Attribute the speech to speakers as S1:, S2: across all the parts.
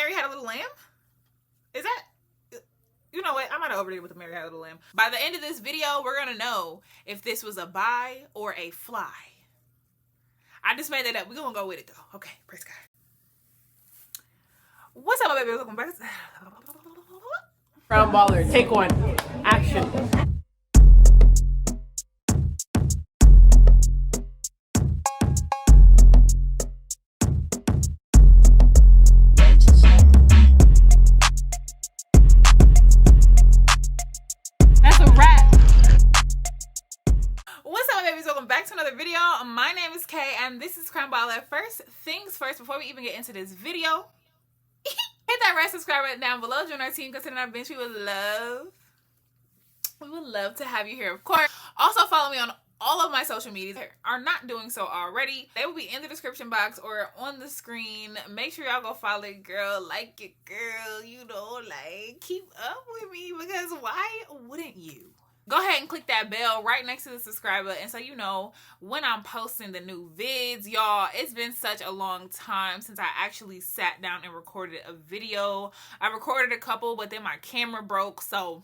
S1: Mary Had a Little Lamb? Is that... You know what? I might have overdid it with the Mary Had a Little Lamb. By the end of this video, we're gonna know if this was a buy or a fly. I just made that up. We're gonna go with it though. Okay, praise God. What's up, my baby? Welcome back.
S2: Crown baller, take one. Action. That's a wrap.
S1: What's up, my babies? Welcome back to another video. My name is Kay, and this is Crown Baller. First things first, before we even get into this video, hit that red subscribe button down below. Join our team. Consider our bench. We would love to have you here, of course. Also, follow me on all of my social medias. If you are not doing so already, they will be in the description box or on the screen. Make sure y'all go follow it, girl. Like it, girl. You know, like, keep up with me, because why wouldn't you? Go ahead and click that bell right next to the subscribe button so you know when I'm posting the new vids. Y'all, it's been such a long time since I actually sat down and recorded a video. I recorded a couple, but then my camera broke, so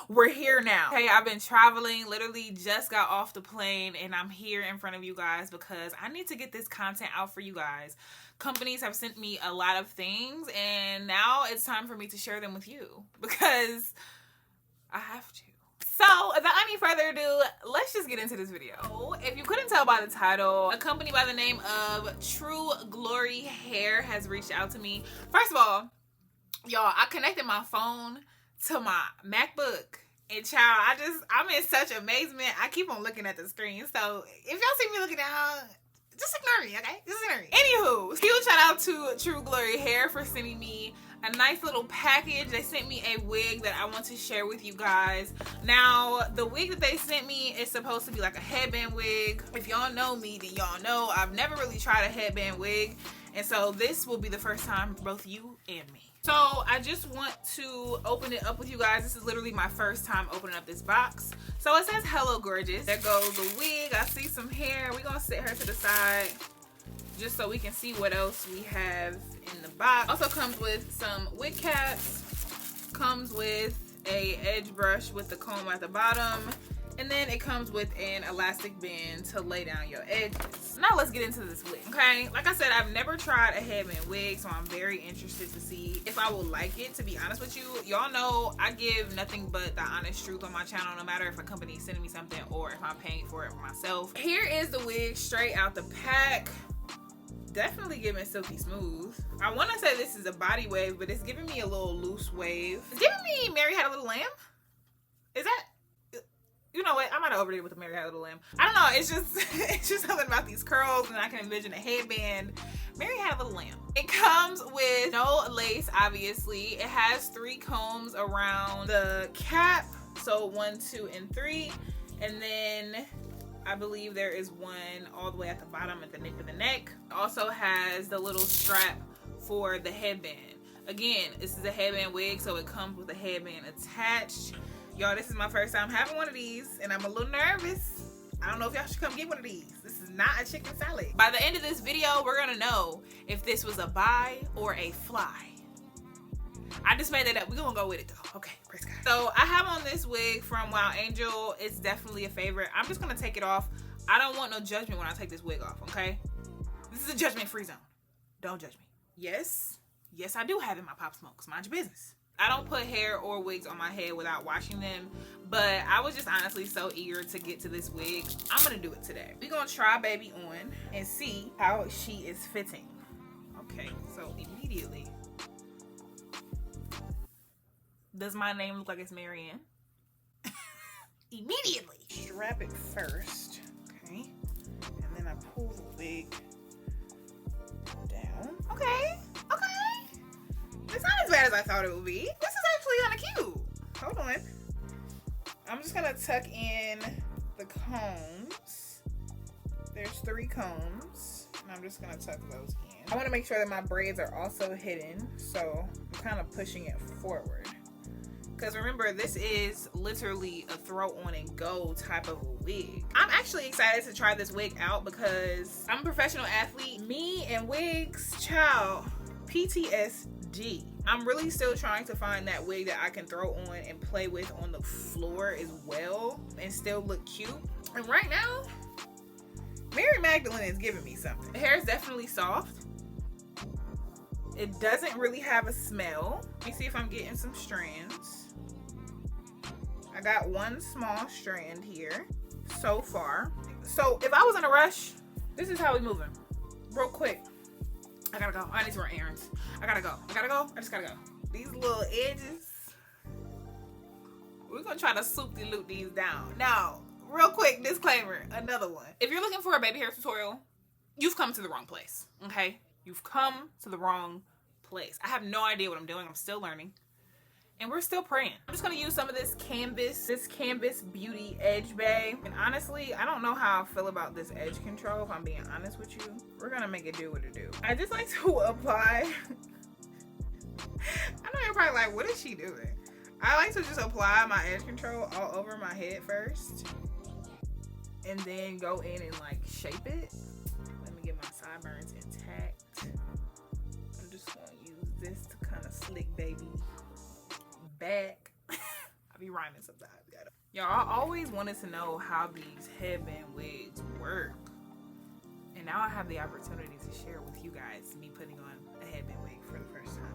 S1: we're here now. Hey, I've been traveling, literally just got off the plane, and I'm here in front of you guys because I need to get this content out for you guys. Companies have sent me a lot of things, and now it's time for me to share them with you because I have to. So, without any further ado, let's just get into this video. If you couldn't tell by the title, a company by the name of True Glory Hair has reached out to me. First of all, y'all, I connected my phone to my MacBook, and child, I'm in such amazement. I keep on looking at the screen. So, if y'all see me looking down, just ignore me, okay? Just ignore me. Anywho, huge shout out to True Glory Hair for sending me a nice little package. They sent me a wig that I want to share with you guys. Now, the wig that they sent me is supposed to be like a headband wig. If y'all know me, then y'all know I've never really tried a headband wig, and so this will be the first time for both you and me. So I just want to open it up with you guys. This is literally my first time opening up this box. So it says, "Hello, gorgeous." There goes the wig. I see some hair. We're gonna set her to the side just so we can see what else we have in the box. Also comes with some wig caps, comes with a edge brush with the comb at the bottom, and then it comes with an elastic band to lay down your edges. Now let's get into this wig, okay? Like I said, I've never tried a headband wig, so I'm very interested to see if I will like it, to be honest with you. Y'all know I give nothing but the honest truth on my channel, no matter if a company is sending me something or if I'm paying for it myself. Here is the wig straight out the pack. Definitely giving silky smooth. I want to say this is a body wave, but it's giving me a little loose wave. It's giving me Mary Had a Little Lamb. Is that... You know what? I might have overdid it with the Mary Had a Little Lamb. I don't know. It's just something about these curls, and I can envision a headband. Mary Had a Little Lamb. It comes with no lace, obviously. It has 3 combs around the cap. So 1, 2, and 3. And then I believe there is one all the way at the bottom at the nape of the neck. It also has the little strap for the headband. Again, this is a headband wig, so it comes with a headband attached. Y'all, this is my first time having one of these, and I'm a little nervous. I don't know if y'all should come get one of these. This is not a chicken salad. By the end of this video, we're gonna know if this was a buy or a fly. I just made that up. We're gonna go with it though. Okay, praise God. So I have on this wig from Wild Angel. It's definitely a favorite. I'm just gonna take it off. I don't want no judgment when I take this wig off, okay? This is a judgment-free zone. Don't judge me. Yes, I do have it in my Pop Smokes. Mind your business. I don't put hair or wigs on my head without washing them, but I was just honestly so eager to get to this wig. I'm gonna do it today. We're gonna try baby on and see how she is fitting. Okay, so immediately, does my name look like it's Marianne? Immediately. Strap it first, okay? And then I pull the wig down. Okay. It's not as bad as I thought it would be. This is actually kind of cute. Hold on. I'm just gonna tuck in the combs. There's 3 combs, and I'm just gonna tuck those in. I wanna make sure that my braids are also hidden, so I'm kind of pushing it forward. Because remember, this is literally a throw on and go type of a wig. I'm actually excited to try this wig out because I'm a professional athlete. Me and wigs, child, PTSD. I'm really still trying to find that wig that I can throw on and play with on the floor as well and still look cute. And right now, Mary Magdalene is giving me something. The hair is definitely soft. It doesn't really have a smell. Let me see if I'm getting some strands. I got one small strand here so far. So if I was in a rush, this is how we moving. Real quick. I gotta go. I need to run errands. I gotta go. I just gotta go. These little edges, we're gonna try to swoop-de-loop these down. Now, real quick disclaimer, another one. If you're looking for a baby hair tutorial, you've come to the wrong place, okay? You've come to the wrong place. I have no idea what I'm doing. I'm still learning. And we're still praying. I'm just gonna use some of this canvas beauty edge bay. And honestly, I don't know how I feel about this edge control, if I'm being honest with you. We're gonna make it do what it do. I just like to apply. I know you're probably like, what is she doing? I like to just apply my edge control all over my head first. And then go in and like shape it. Let me get my sideburns intact. I'm just gonna use this to kind of slick baby back. I be rhyming sometimes. Y'all, I always wanted to know how these headband wigs work. And now I have the opportunity to share with you guys me putting on a headband wig for the first time.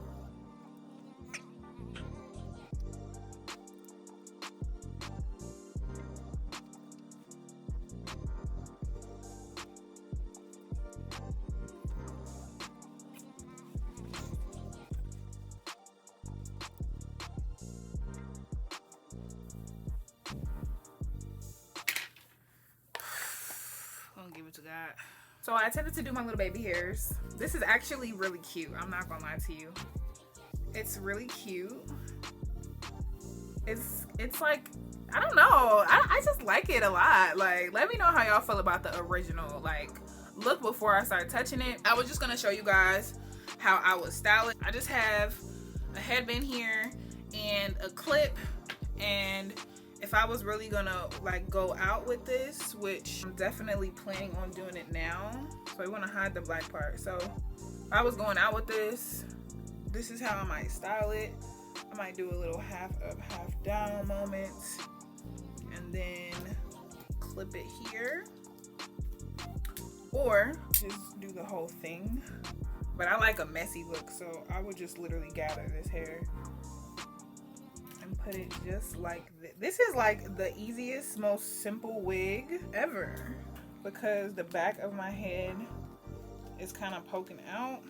S1: Give it to God. So I attempted to do my little baby hairs. This is actually really cute. I'm not gonna lie to you. It's really cute. It's like, I don't know. I just like it a lot. Like, let me know how y'all feel about the original like look before I start touching it. I was just gonna show you guys how I would style it. I just have a headband here and a clip, and if I was really gonna like go out with this, which I'm definitely planning on doing it now, so I want to hide the black part. So if I was going out with this is how I might style it. I might do a little half up, half down moment, and then clip it here, or just do the whole thing. But I like a messy look, so I would just literally gather this hair and put it just like this. This is like the easiest, most simple wig ever, because the back of my head is kind of poking out.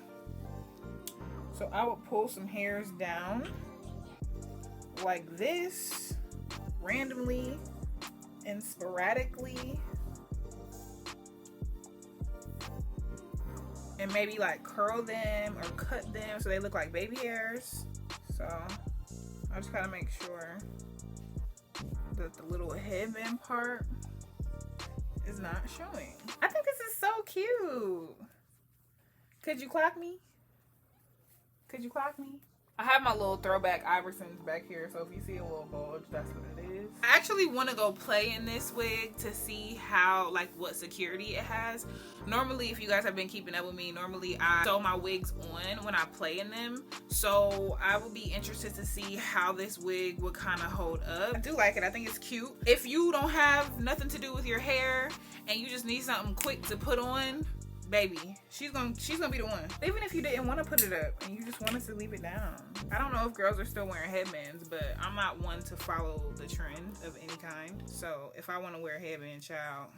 S1: So I would pull some hairs down like this, randomly and sporadically, and maybe like curl them or cut them so they look like baby hairs. So I just gotta make sure that the little headband part is not showing. I think this is so cute. Could you clock me? Could you clock me? I have my little throwback Iversons back here, so if you see a little bulge, that's what it is. I actually want to go play in this wig to see how, like, what security it has. Normally, if you guys have been keeping up with me, normally I sew my wigs on when I play in them. So I will be interested to see how this wig would kind of hold up. I do like it. I think it's cute. If you don't have nothing to do with your hair and you just need something quick to put on, baby, she's gonna be the one. Even if you didn't want to put it up and you just wanted to leave it down. I don't know if girls are still wearing headbands, but I'm not one to follow the trend of any kind. So if I want to wear a headband, child,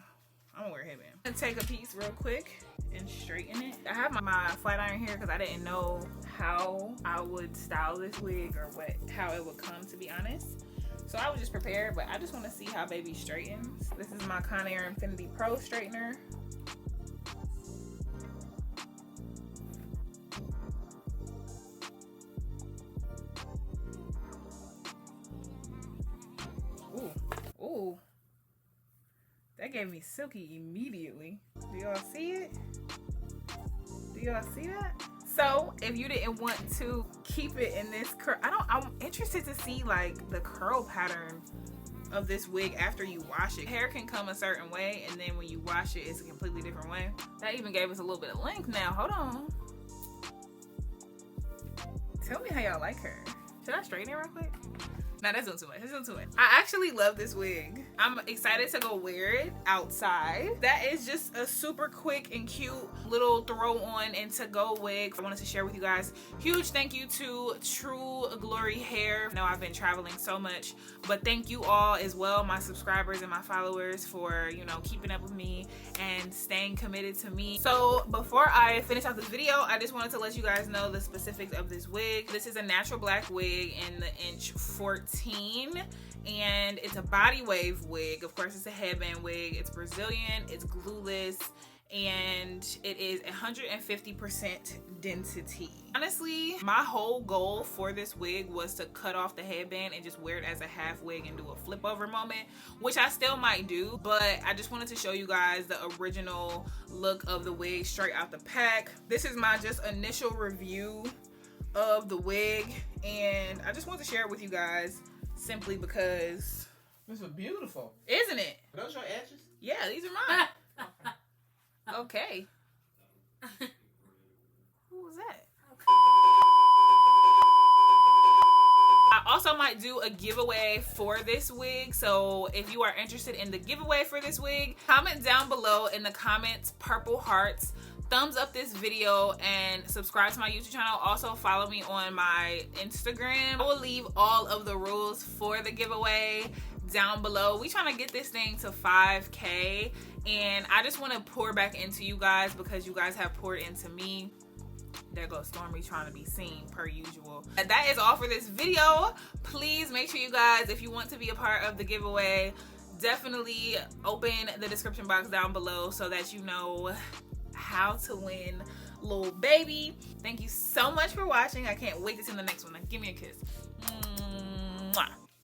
S1: I'm gonna wear a headband. I'm gonna take a piece real quick and straighten it. I have my flat iron here because I didn't know how I would style this wig or how it would come, to be honest. So I was just prepared, but I just want to see how baby straightens. This is my Conair Infinity Pro straightener. Ooh, that gave me silky immediately. Do y'all see it? Do y'all see that? So if you didn't want to keep it in this curl, I'm interested to see like the curl pattern of this wig after you wash it. Hair can come a certain way, and then when you wash it, it's a completely different way. That even gave us a little bit of length now. Hold on. Tell me how y'all like her. Should I straighten it real quick? Nah, that's doing too much. That's doing too much. I actually love this wig. I'm excited to go wear it outside. That is just a super quick and cute little throw on and to go wig I wanted to share with you guys. Huge thank you to True Glory Hair. I know I've been traveling so much, but thank you all as well, my subscribers and my followers, for, you know, keeping up with me and staying committed to me. So before I finish out this video, I just wanted to let you guys know the specifics of this wig. This is a natural black wig in the inch 14, and it's a body wave wig. Of course, it's a headband wig. It's Brazilian, it's glueless, and it is 150% density. Honestly, my whole goal for this wig was to cut off the headband and just wear it as a half wig and do a flip over moment, which I still might do, but I just wanted to show you guys the original look of the wig straight out the pack. This is my just initial review of the wig, and I just want to share it with you guys simply because
S3: this is beautiful,
S1: isn't it?
S3: Are those your edges?
S1: Yeah, these are mine. Okay. Who was that? I also might do a giveaway for this wig, so if you are interested in the giveaway for this wig, comment down below in the comments purple hearts, thumbs up this video, and subscribe to my YouTube channel. Also follow me on my Instagram. I will leave all of the rules for the giveaway down below. We trying to get this thing to 5K, and I just want to pour back into you guys because you guys have poured into me. There goes Stormy trying to be seen per usual. That is all for this video. Please make sure you guys, if you want to be a part of the giveaway, definitely open the description box down below so that you know how to win little baby. Thank you so much for watching. I can't wait to see the next one. Give me a kiss.